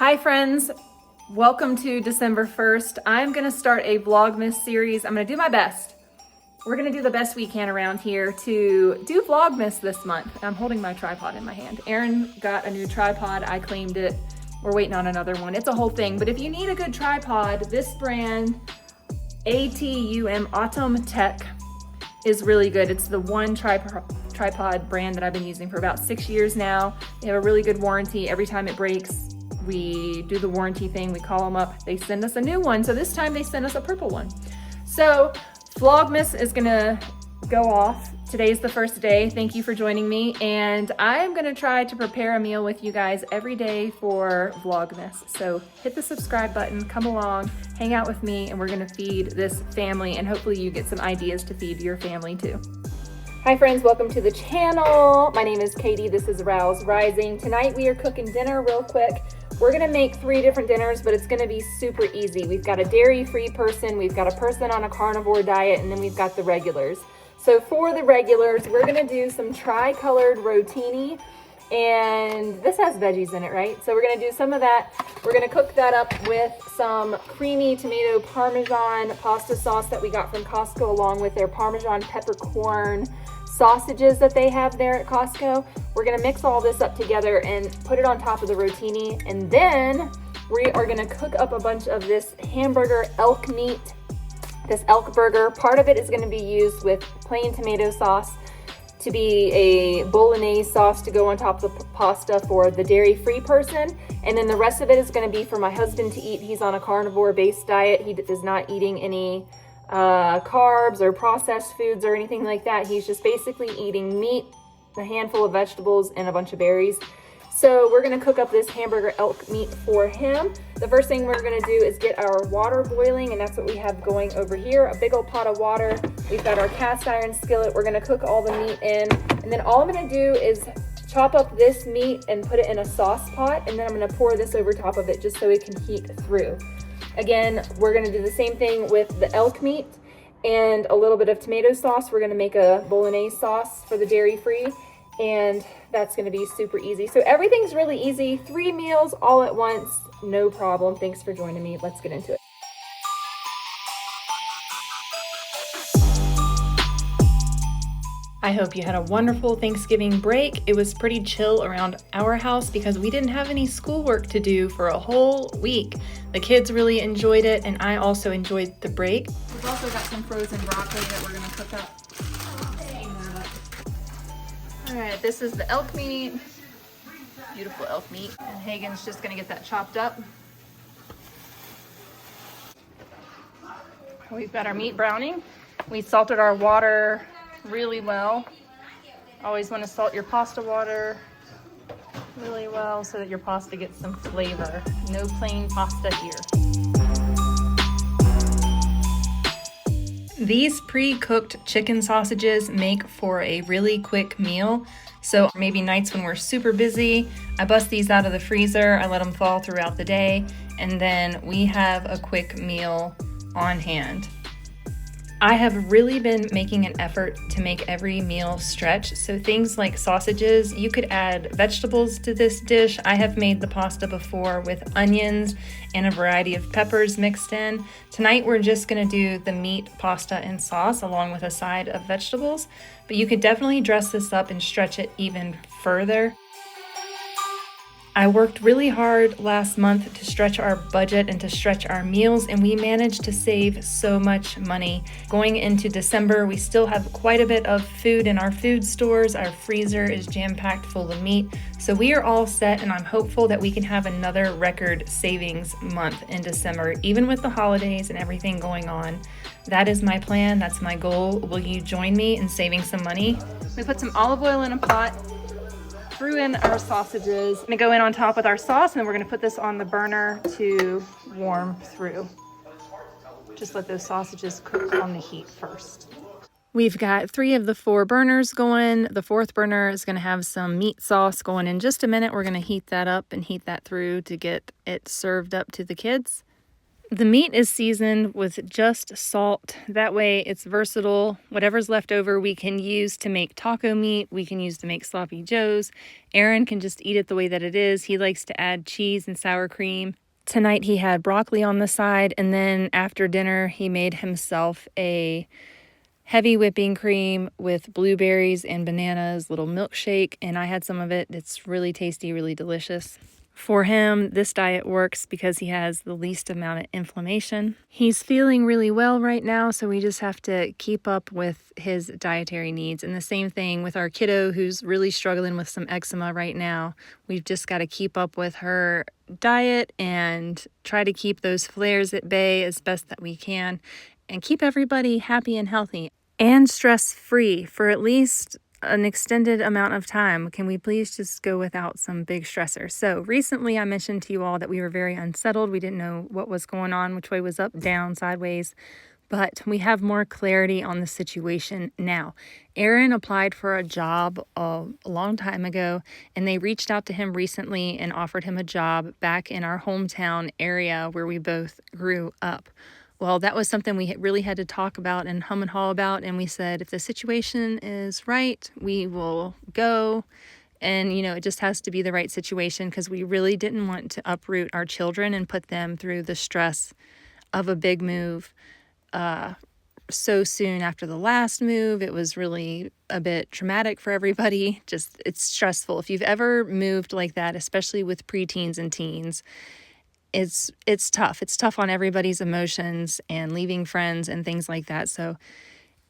Hi friends, welcome to December 1st. I'm gonna start a Vlogmas series. I'm gonna do my best. We're gonna do the best we can around here to do Vlogmas this month. I'm holding my tripod in my hand. Aaron got a new tripod, I claimed it. We're waiting on another one. It's a whole thing, but if you need a good tripod, this brand, Atum Tech, is really good. It's the one tripod brand that I've been using for about 6 years now. They have a really good warranty. Every time it breaks, we do the warranty thing, we call them up, they send us a new one. So this time they sent us a purple one. So Vlogmas is gonna go off. Today's the first day. Thank you for joining me. And I'm gonna try to prepare a meal with you guys every day for Vlogmas. So hit the subscribe button, come along, hang out with me, and we're gonna feed this family, and hopefully you get some ideas to feed your family too. Hi friends, welcome to the channel. My name is Katie, this is Rouse Rising. Tonight we are cooking dinner real quick. We're gonna make 3 different dinners, but it's gonna be super easy. We've got a dairy-free person, we've got a person on a carnivore diet, and then we've got the regulars. So for the regulars, we're gonna do some tri-colored rotini, and this has veggies in it, right? So we're gonna do some of that. We're gonna cook that up with some creamy tomato Parmesan pasta sauce that we got from Costco, along with their Parmesan peppercorn sausages that they have there at Costco. We're gonna mix all this up together and put it on top of the rotini, and then we are gonna cook up a bunch of this hamburger elk meat, this elk burger. Part of it is gonna be used with plain tomato sauce to be a bolognese sauce to go on top of the pasta for the dairy-free person, and then the rest of it is gonna be for my husband to eat. He's on a carnivore-based diet. He is not eating any carbs or processed foods or anything like that. He's just basically eating meat, a handful of vegetables, and a bunch of berries. So we're gonna cook up this hamburger elk meat for him. The first thing we're gonna do is get our water boiling, and that's what we have going over here, a big old pot of water. We've got our cast iron skillet. We're gonna cook all the meat in, and then all I'm gonna do is chop up this meat and put it in a sauce pot, and then I'm gonna pour this over top of it just so it can heat through. Again, we're gonna do the same thing with the elk meat and a little bit of tomato sauce. We're gonna make a bolognese sauce for the dairy-free, and that's gonna be super easy. So everything's really easy. 3 meals all at once, no problem. Thanks for joining me. Let's get into it. I hope you had a wonderful Thanksgiving break. It was pretty chill around our house because we didn't have any schoolwork to do for a whole week. The kids really enjoyed it, and I also enjoyed the break. We've also got some frozen broccoli that we're gonna cook up. All right, this is the elk meat. Beautiful elk meat. And Hagen's just gonna get that chopped up. We've got our meat browning. We salted our water really well. Always want to salt your pasta water really well so that your pasta gets some flavor. No plain pasta here. These pre-cooked chicken sausages make for a really quick meal. So maybe nights when we're super busy, I bust these out of the freezer, I let them thaw throughout the day, and then we have a quick meal on hand. I have really been making an effort to make every meal stretch. So things like sausages, you could add vegetables to this dish. I have made the pasta before with onions and a variety of peppers mixed in. Tonight we're just gonna do the meat, pasta, and sauce along with a side of vegetables. But you could definitely dress this up and stretch it even further. I worked really hard last month to stretch our budget and to stretch our meals, and we managed to save so much money. Going into December, we still have quite a bit of food in our food stores. Our freezer is jam-packed full of meat. So we are all set, and I'm hopeful that we can have another record savings month in December, even with the holidays and everything going on. That is my plan, that's my goal. Will you join me in saving some money? We put some olive oil in a pot. Threw in our sausages. I'm gonna go in on top with our sauce, and then we're gonna put this on the burner to warm through. Just let those sausages cook on the heat first. We've got 3 of the 4 burners going. The 4th burner is gonna have some meat sauce going in just a minute. We're gonna heat that up and heat that through to get it served up to the kids. The meat is seasoned with just salt. That way it's versatile. Whatever's left over we can use to make taco meat. We can use to make sloppy joes. Aaron can just eat it the way that it is. He likes to add cheese and sour cream. Tonight he had broccoli on the side, and then after dinner he made himself a heavy whipping cream with blueberries and bananas, little milkshake, and I had some of it. It's really tasty, really delicious. For him, this diet works because he has the least amount of inflammation. He's feeling really well right now, so we just have to keep up with his dietary needs. And the same thing with our kiddo who's really struggling with some eczema right now. We've just got to keep up with her diet and try to keep those flares at bay as best that we can and keep everybody happy and healthy and stress-free for at least an extended amount of time. Can we please just go without some big stressors? So recently I mentioned to you all that we were very unsettled. We didn't know what was going on, which way was up, down, sideways, but we have more clarity on the situation now. Aaron applied for a job a long time ago, and they reached out to him recently and offered him a job back in our hometown area where we both grew up. Well, that was something we really had to talk about and hum and haw about. And we said, if the situation is right, we will go. And, it just has to be the right situation because we really didn't want to uproot our children and put them through the stress of a big move so soon after the last move. It was really a bit traumatic for everybody. It's stressful. If you've ever moved like that, especially with preteens and teens, it's tough. It's tough on everybody's emotions and leaving friends and things like that. So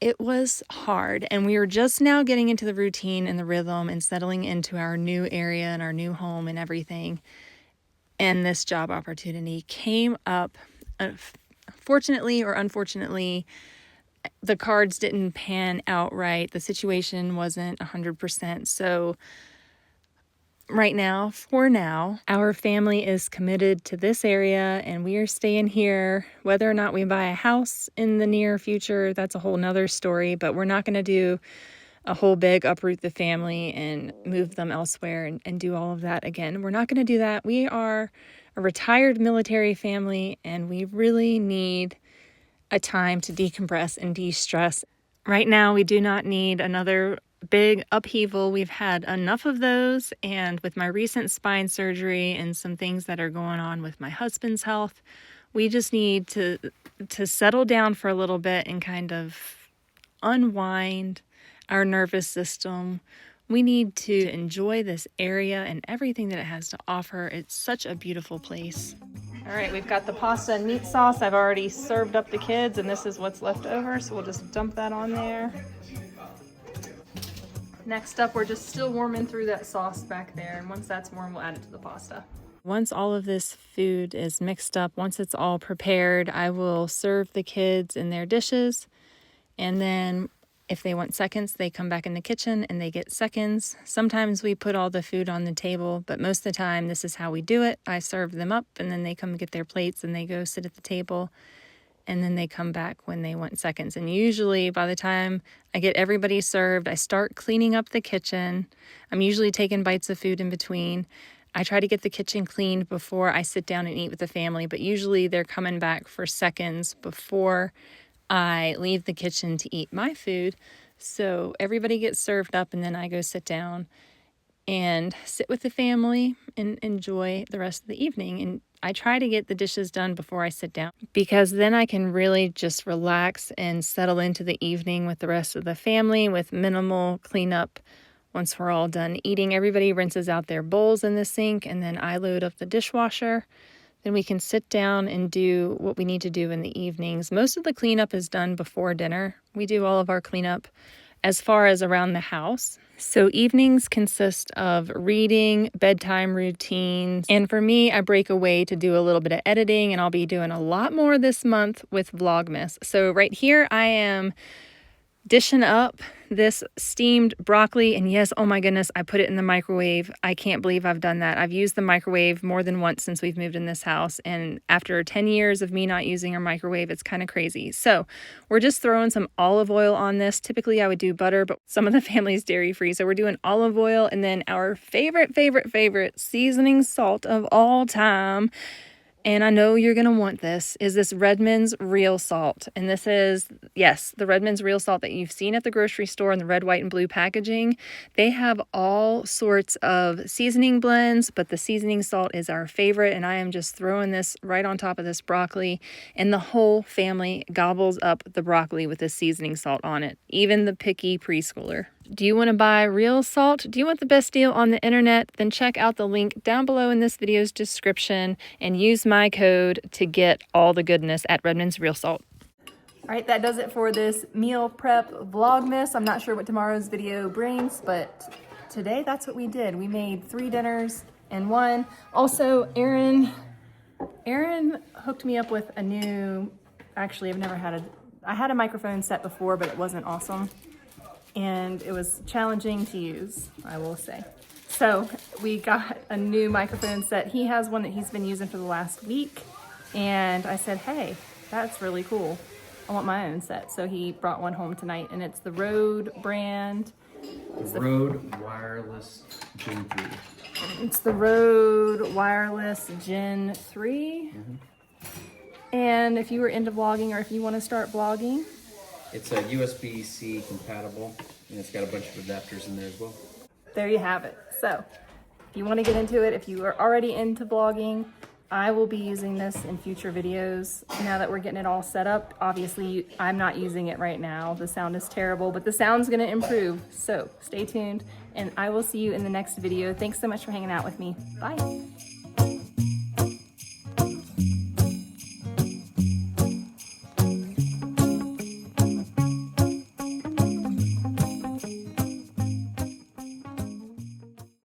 it was hard. And we were just now getting into the routine and the rhythm and settling into our new area and our new home and everything. And this job opportunity came up. Fortunately or unfortunately, the cards didn't pan out right. The situation wasn't 100%. So for now, our family is committed to this area and we are staying here. Whether or not we buy a house in the near future, that's a whole nother story, but we're not going to do a whole big uproot the family and move them elsewhere and do all of that again. We're not going to do that. We are a retired military family and we really need a time to decompress and de-stress. Right now, we do not need another big upheaval. We've had enough of those, and with my recent spine surgery and some things that are going on with my husband's health, we just need to settle down for a little bit and kind of unwind our nervous system. We need to enjoy this area and everything that it has to offer. It's such a beautiful place. All right, we've got the pasta and meat sauce. I've already served up the kids, and this is what's left over, so we'll just dump that on there. Next up, we're just still warming through that sauce back there, and once that's warm, we'll add it to the pasta. Once all of this food is mixed up, once it's all prepared, I will serve the kids in their dishes, and then if they want seconds, they come back in the kitchen and they get seconds. Sometimes we put all the food on the table, but most of the time this is how we do it. I serve them up and then they come get their plates and they go sit at the table. And then they come back when they want seconds. And usually by the time I get everybody served, I start cleaning up the kitchen. I'm usually taking bites of food in between. I try to get the kitchen cleaned before I sit down and eat with the family, but usually they're coming back for seconds before I leave the kitchen to eat my food. So everybody gets served up and then I go sit down and sit with the family and enjoy the rest of the evening. And I try to get the dishes done before I sit down because then I can really just relax and settle into the evening with the rest of the family with minimal cleanup. Once we're all done eating, everybody rinses out their bowls in the sink and then I load up the dishwasher. Then we can sit down and do what we need to do in the evenings. Most of the cleanup is done before dinner. We do all of our cleanup as far as around the house. So evenings consist of reading, bedtime routines, and for me, I break away to do a little bit of editing, and I'll be doing a lot more this month with Vlogmas. So right here, I am dishing up this steamed broccoli, and yes, oh my goodness, I put it in the microwave. I can't believe I've done that. I've used the microwave more than once since we've moved in this house, and after 10 years of me not using our microwave, it's kind of crazy. So we're just throwing some olive oil on this. Typically I would do butter, but some of the family's dairy-free, so we're doing olive oil, and then our favorite seasoning salt of all time, and I know you're going to want this, is this Redmond's Real Salt. And this is, yes, the Redmond's Real Salt that you've seen at the grocery store in the red, white, and blue packaging. They have all sorts of seasoning blends, but the seasoning salt is our favorite, and I am just throwing this right on top of this broccoli, and the whole family gobbles up the broccoli with this seasoning salt on it, even the picky preschooler. Do you want to buy real salt? Do you want the best deal on the internet? Then check out the link down below in this video's description and use my code to get all the goodness at Redmond's Real Salt. All right, that does it for this meal prep Vlogmas. I'm not sure what tomorrow's video brings, but today that's what we did. We made 3 dinners in one. Also, Aaron hooked me up with a new, actually I had a microphone set before, but it wasn't awesome. And it was challenging to use, I will say. So we got a new microphone set. He has one that he's been using for the last week. And I said, hey, that's really cool. I want my own set. So he brought one home tonight, and it's the Rode brand. The Rode Wireless Gen 3. It's the Rode Wireless Gen 3. And if you were into vlogging, or if you want to start vlogging, it's a USB-C compatible, and it's got a bunch of adapters in there as well. There you have it. So if you want to get into it, if you are already into vlogging, I will be using this in future videos. Now that we're getting it all set up, obviously I'm not using it right now. The sound is terrible, but the sound's going to improve. So stay tuned, and I will see you in the next video. Thanks so much for hanging out with me. Bye.